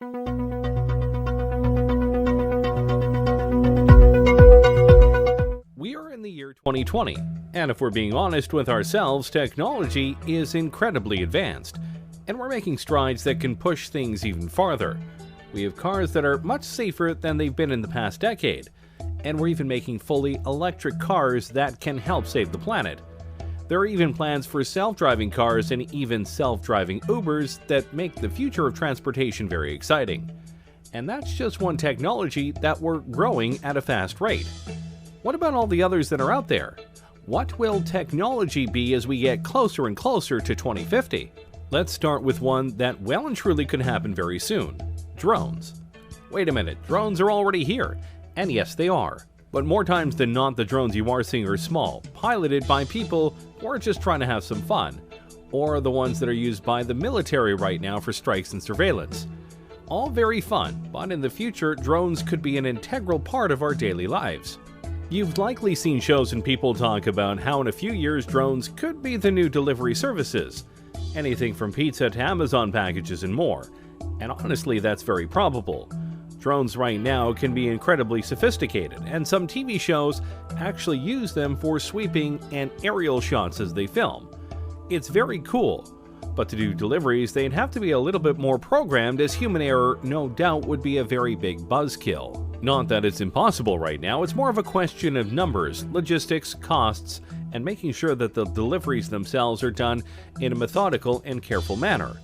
We are in the year 2020, and if we're being honest with ourselves, technology is incredibly advanced, and we're making strides that can push things even farther. We have cars that are much safer than they've been in the past decade, and we're even making fully electric cars that can help save the planet. There are even plans for self-driving cars and even self-driving Ubers that make the future of transportation very exciting. And that's just one technology that we're growing at a fast rate. What about all the others that are out there? What will technology be as we get closer and closer to 2050? Let's start with one that well and truly could happen very soon: drones. Wait a minute, drones are already here. And yes, they are. But more times than not, the drones you are seeing are small, piloted by people who are just trying to have some fun, or the ones that are used by the military right now for strikes and surveillance. All very fun, but in the future, drones could be an integral part of our daily lives. You've likely seen shows and people talk about how in a few years drones could be the new delivery services. Anything from pizza to Amazon packages and more. And honestly, that's very probable. Drones right now can be incredibly sophisticated, and some TV shows actually use them for sweeping and aerial shots as they film. It's very cool, but to do deliveries, they'd have to be a little bit more programmed, as human error no doubt would be a very big buzzkill. Not that it's impossible right now, it's more of a question of numbers, logistics, costs, and making sure that the deliveries themselves are done in a methodical and careful manner.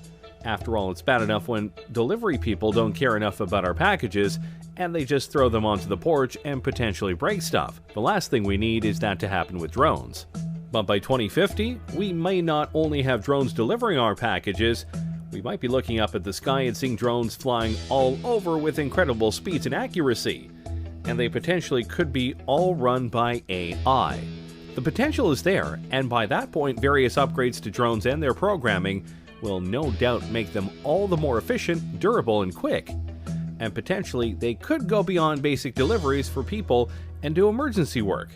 After all, it's bad enough when delivery people don't care enough about our packages and they just throw them onto the porch and potentially break stuff. The last thing we need is that to happen with drones. But by 2050, we may not only have drones delivering our packages, we might be looking up at the sky and seeing drones flying all over with incredible speeds and accuracy. And they potentially could be all run by AI. The potential is there, and by that point, various upgrades to drones and their programming will no doubt make them all the more efficient, durable, and quick. And potentially, they could go beyond basic deliveries for people and do emergency work.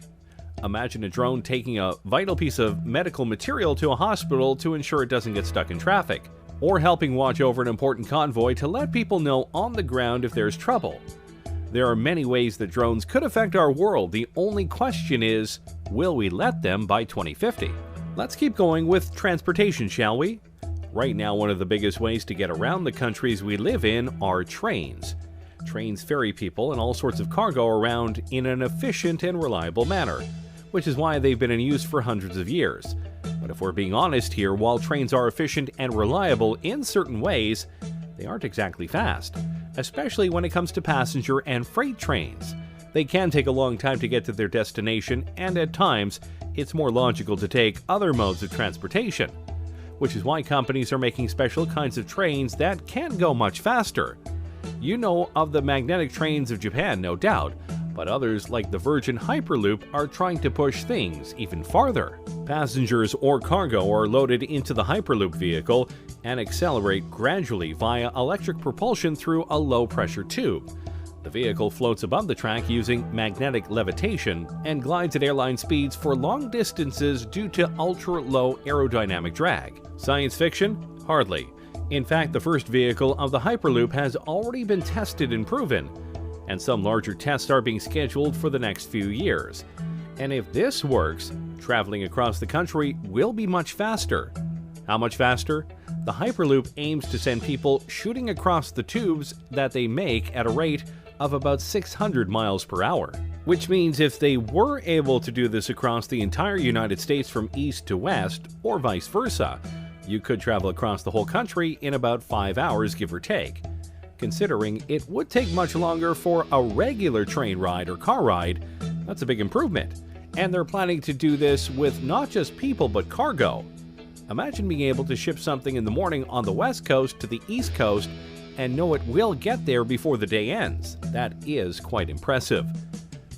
Imagine a drone taking a vital piece of medical material to a hospital to ensure it doesn't get stuck in traffic, or helping watch over an important convoy to let people know on the ground if there's trouble. There are many ways that drones could affect our world. The only question is, will we let them by 2050? Let's keep going with transportation, shall we? Right now, one of the biggest ways to get around the countries we live in are trains. Trains ferry people and all sorts of cargo around in an efficient and reliable manner, which is why they've been in use for hundreds of years. But if we're being honest here, while trains are efficient and reliable in certain ways, they aren't exactly fast, especially when it comes to passenger and freight trains. They can take a long time to get to their destination, and at times, it's more logical to take other modes of transportation, which is why companies are making special kinds of trains that can go much faster. You know of the magnetic trains of Japan, no doubt, but others like the Virgin Hyperloop are trying to push things even farther. Passengers or cargo are loaded into the Hyperloop vehicle and accelerate gradually via electric propulsion through a low-pressure tube. The vehicle floats above the track using magnetic levitation and glides at airline speeds for long distances due to ultra-low aerodynamic drag. Science fiction? Hardly. In fact, the first vehicle of the Hyperloop has already been tested and proven, and some larger tests are being scheduled for the next few years. And if this works, traveling across the country will be much faster. How much faster? The Hyperloop aims to send people shooting across the tubes that they make at a rate of about 600 miles per hour. Which means if they were able to do this across the entire United States from east to west, or vice versa, you could travel across the whole country in about 5 hours, give or take. Considering it would take much longer for a regular train ride or car ride, that's a big improvement. And they're planning to do this with not just people but cargo. Imagine being able to ship something in the morning on the west coast to the east coast and know it will get there before the day ends. That is quite impressive.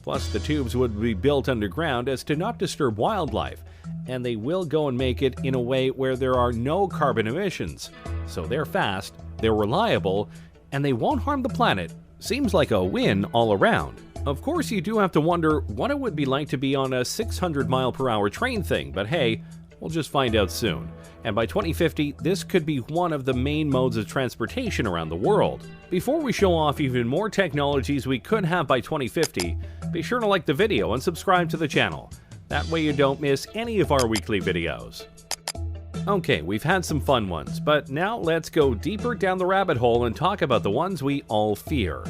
Plus, the tubes would be built underground as to not disturb wildlife, and they will go and make it in a way where there are no carbon emissions. So they're fast, they're reliable, and they won't harm the planet. Seems like a win all around. Of course, you do have to wonder what it would be like to be on a 600 mile per hour train thing, but hey, We'll just find out soon. And by 2050, this could be one of the main modes of transportation around the world. Before we show off even more technologies we could have by 2050, be sure to like the video and subscribe to the channel. That way you don't miss any of our weekly videos. Okay, we've had some fun ones, but now let's go deeper down the rabbit hole and talk about the ones we all fear.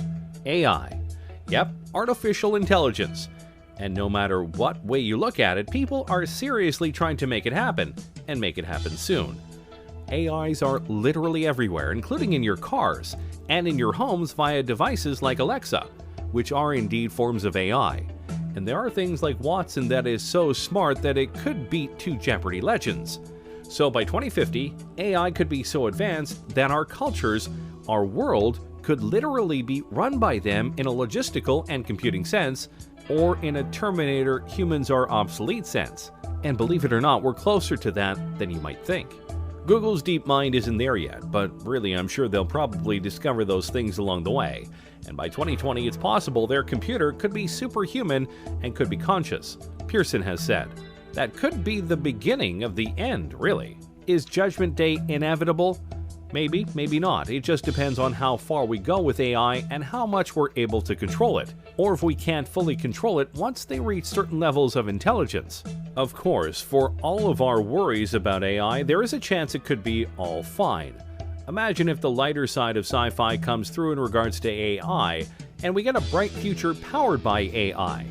AI. Yep, artificial intelligence. And no matter what way you look at it, people are seriously trying to make it happen, and make it happen soon. AIs are literally everywhere, including in your cars, and in your homes via devices like Alexa, which are indeed forms of AI. And there are things like Watson that is so smart that it could beat two Jeopardy legends. So by 2050, AI could be so advanced that our cultures, our world, could literally be run by them in a logistical and computing sense, or in a Terminator humans are obsolete sense. And believe it or not, we're closer to that than you might think. Google's DeepMind isn't there yet, but really I'm sure they'll probably discover those things along the way. And by 2020, it's possible their computer could be superhuman and could be conscious, Pearson has said. That could be the beginning of the end, really. Is Judgment Day inevitable? Maybe, maybe not. It just depends on how far we go with AI and how much we're able to control it, or if we can't fully control it once they reach certain levels of intelligence. Of course, for all of our worries about AI, there is a chance it could be all fine. Imagine if the lighter side of sci-fi comes through in regards to AI, and we get a bright future powered by AI.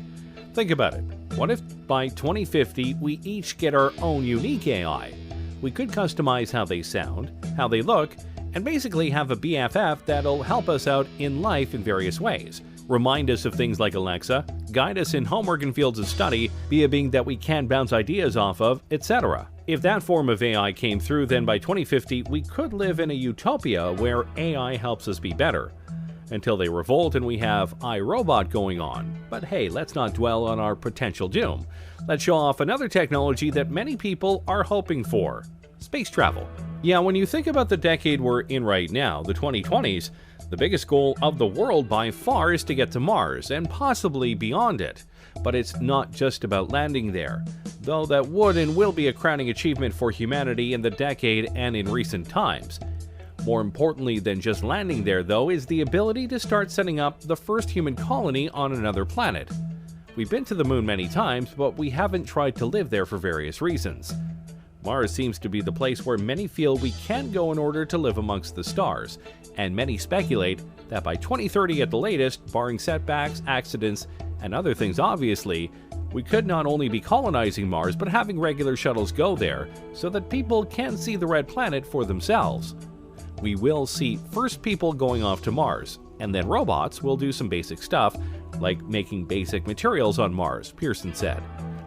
Think about it. What if by 2050 we each get our own unique AI? We could customize how they sound, how they look, and basically have a BFF that'll help us out in life in various ways. Remind us of things like Alexa, guide us in homework and fields of study, be a being that we can bounce ideas off of, etc. If that form of AI came through, then by 2050 we could live in a utopia where AI helps us be better. Until they revolt and we have iRobot going on. But hey, let's not dwell on our potential doom. Let's show off another technology that many people are hoping for. Space travel. Yeah, when you think about the decade we're in right now, the 2020s, the biggest goal of the world by far is to get to Mars, and possibly beyond it. But it's not just about landing there, though that would and will be a crowning achievement for humanity in the decade and in recent times. More importantly than just landing there, though, is the ability to start setting up the first human colony on another planet. We've been to the moon many times, but we haven't tried to live there for various reasons. Mars seems to be the place where many feel we can go in order to live amongst the stars, and many speculate that by 2030 at the latest, barring setbacks, accidents, and other things obviously, we could not only be colonizing Mars but having regular shuttles go there so that people can see the red planet for themselves. We will see first people going off to Mars, and then robots will do some basic stuff, like making basic materials on Mars, Pearson said.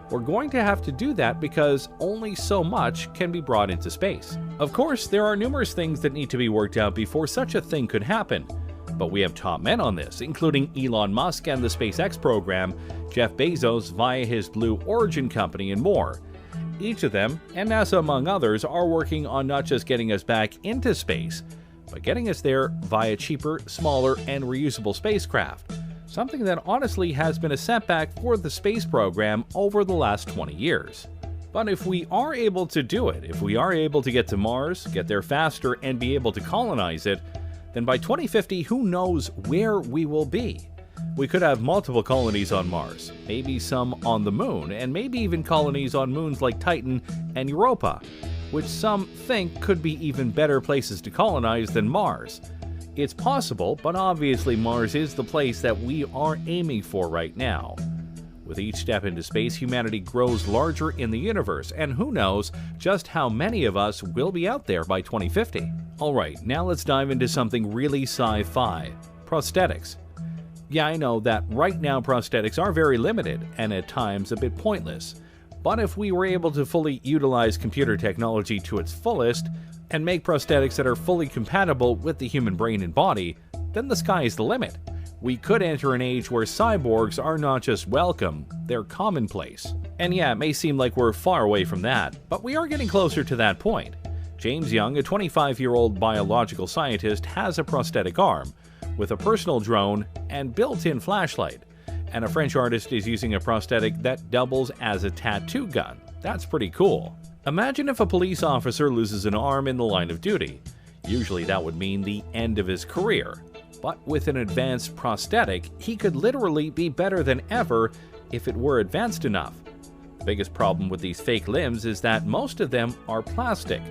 We're going to have to do that because only so much can be brought into space. Of course, there are numerous things that need to be worked out before such a thing could happen. But we have top men on this, including Elon Musk and the SpaceX program, Jeff Bezos via his Blue Origin company, and more. Each of them, and NASA among others, are working on not just getting us back into space, but getting us there via cheaper, smaller, and reusable spacecraft. Something that honestly has been a setback for the space program over the last 20 years. But if we are able to do it, if we are able to get to Mars, get there faster, and be able to colonize it, then by 2050, who knows where we will be? We could have multiple colonies on Mars, maybe some on the moon, and maybe even colonies on moons like Titan and Europa, which some think could be even better places to colonize than Mars. It's possible, but obviously Mars is the place that we are aiming for right now. With each step into space, humanity grows larger in the universe, and who knows just how many of us will be out there by 2050. Alright, now let's dive into something really sci-fi. Prosthetics. Yeah, I know that right now prosthetics are very limited, and at times a bit pointless. But if we were able to fully utilize computer technology to its fullest, and make prosthetics that are fully compatible with the human brain and body, then the sky is the limit. We could enter an age where cyborgs are not just welcome, they're commonplace. And yeah, it may seem like we're far away from that, but we are getting closer to that point. James Young, a 25-year-old biological scientist, has a prosthetic arm, with a personal drone and built-in flashlight. And a French artist is using a prosthetic that doubles as a tattoo gun. That's pretty cool. Imagine if a police officer loses an arm in the line of duty. Usually that would mean the end of his career. But with an advanced prosthetic, he could literally be better than ever if it were advanced enough. The biggest problem with these fake limbs is that most of them are plastic,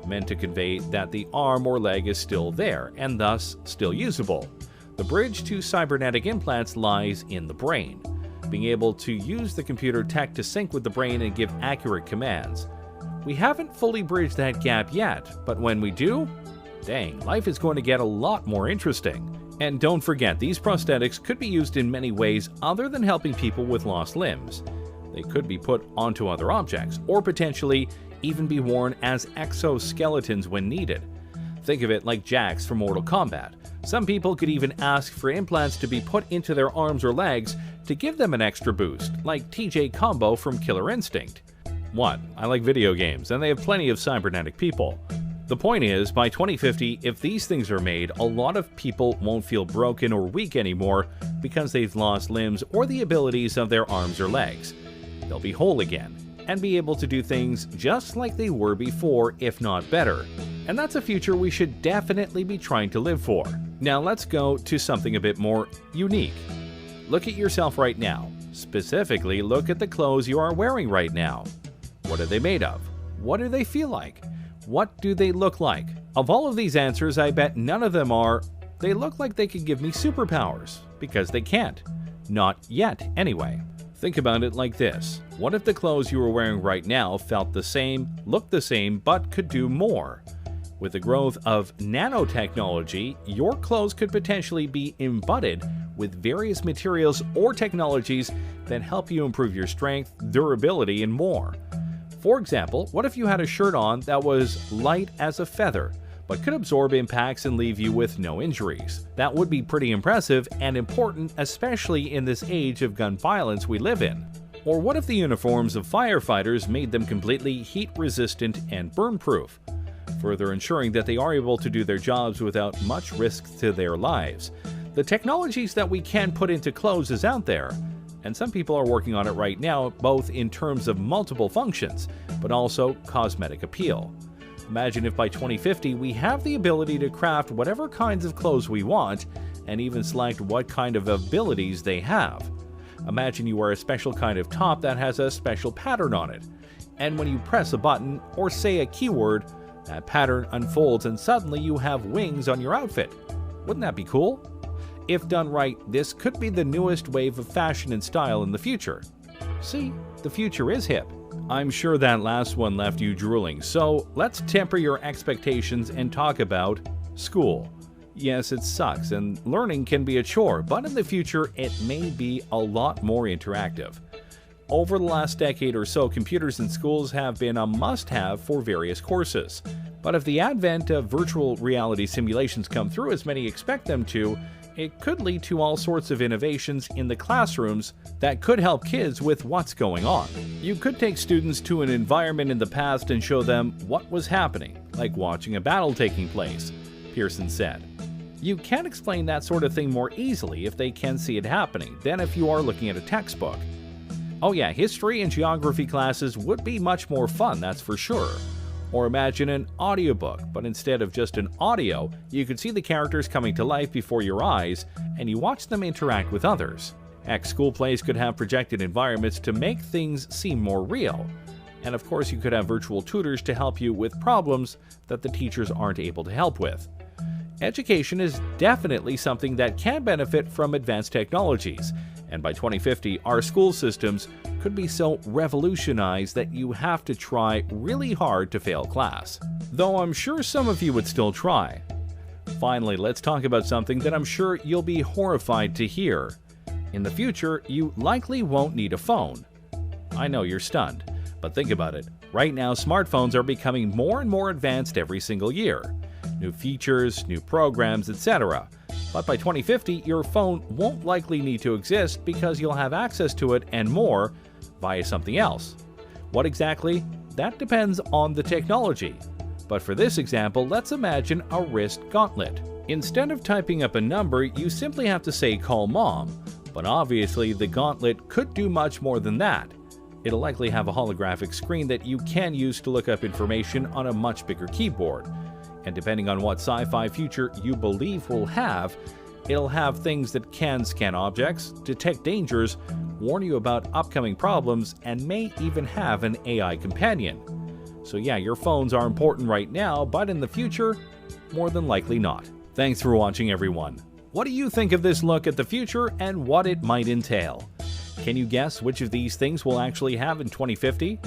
meant to convey that the arm or leg is still there and thus still usable. The bridge to cybernetic implants lies in the brain, being able to use the computer tech to sync with the brain and give accurate commands. We haven't fully bridged that gap yet, but when we do, dang, life is going to get a lot more interesting. And don't forget, these prosthetics could be used in many ways other than helping people with lost limbs. They could be put onto other objects, or potentially even be worn as exoskeletons when needed. Think of it like Jax from Mortal Kombat. Some people could even ask for implants to be put into their arms or legs to give them an extra boost, like TJ Combo from Killer Instinct. 1. I like video games, and they have plenty of cybernetic people. The point is, by 2050, if these things are made, a lot of people won't feel broken or weak anymore because they've lost limbs or the abilities of their arms or legs. They'll be whole again, and be able to do things just like they were before, if not better. And that's a future we should definitely be trying to live for. Now let's go to something a bit more unique. Look at yourself right now. Specifically, look at the clothes you are wearing right now. What are they made of? What do they feel like? What do they look like? Of all of these answers, I bet none of them are, they look like they could give me superpowers, because they can't. Not yet, anyway. Think about it like this. What if the clothes you are wearing right now felt the same, looked the same, but could do more? With the growth of nanotechnology, your clothes could potentially be embodied with various materials or technologies that help you improve your strength, durability, and more. For example, what if you had a shirt on that was light as a feather, but could absorb impacts and leave you with no injuries? That would be pretty impressive and important, especially in this age of gun violence we live in. Or what if the uniforms of firefighters made them completely heat-resistant and burn-proof, further ensuring that they are able to do their jobs without much risk to their lives? The technologies that we can put into clothes is out there, and some people are working on it right now, both in terms of multiple functions, but also cosmetic appeal. Imagine if by 2050 we have the ability to craft whatever kinds of clothes we want, and even select what kind of abilities they have. Imagine you wear a special kind of top that has a special pattern on it, and when you press a button or say a keyword, that pattern unfolds and suddenly you have wings on your outfit. Wouldn't that be cool? If done right, this could be the newest wave of fashion and style in the future. See, the future is hip. I'm sure that last one left you drooling, so let's temper your expectations and talk about school. Yes, it sucks, and learning can be a chore, but in the future it may be a lot more interactive. Over the last decade or so, computers in schools have been a must-have for various courses. But if the advent of virtual reality simulations come through as many expect them to, it could lead to all sorts of innovations in the classrooms that could help kids with what's going on. You could take students to an environment in the past and show them what was happening, like watching a battle taking place, Pearson said. You can explain that sort of thing more easily if they can see it happening than if you are looking at a textbook. Oh yeah, history and geography classes would be much more fun, that's for sure. Or imagine an audiobook, but instead of just an audio, you could see the characters coming to life before your eyes, and you watch them interact with others. Heck, school plays could have projected environments to make things seem more real. And of course, you could have virtual tutors to help you with problems that the teachers aren't able to help with. Education is definitely something that can benefit from advanced technologies, and by 2050, our school systems could be so revolutionized that you have to try really hard to fail class. Though I'm sure some of you would still try. Finally, let's talk about something that I'm sure you'll be horrified to hear. In the future, you likely won't need a phone. I know you're stunned, but think about it. Right now, smartphones are becoming more and more advanced every single year. New features, new programs, etc. But by 2050, your phone won't likely need to exist because you'll have access to it and more via something else. What exactly? That depends on the technology. But for this example, let's imagine a wrist gauntlet. Instead of typing up a number, you simply have to say "call mom." But obviously, the gauntlet could do much more than that. It'll likely have a holographic screen that you can use to look up information on a much bigger keyboard. And depending on what sci-fi future you believe will have, it'll have things that can scan objects, detect dangers, warn you about upcoming problems, and may even have an AI companion. So yeah, your phones are important right now, but in the future, more than likely not. Thanks for watching, everyone. What do you think of this look at the future and what it might entail? Can you guess which of these things we'll actually have in 2050?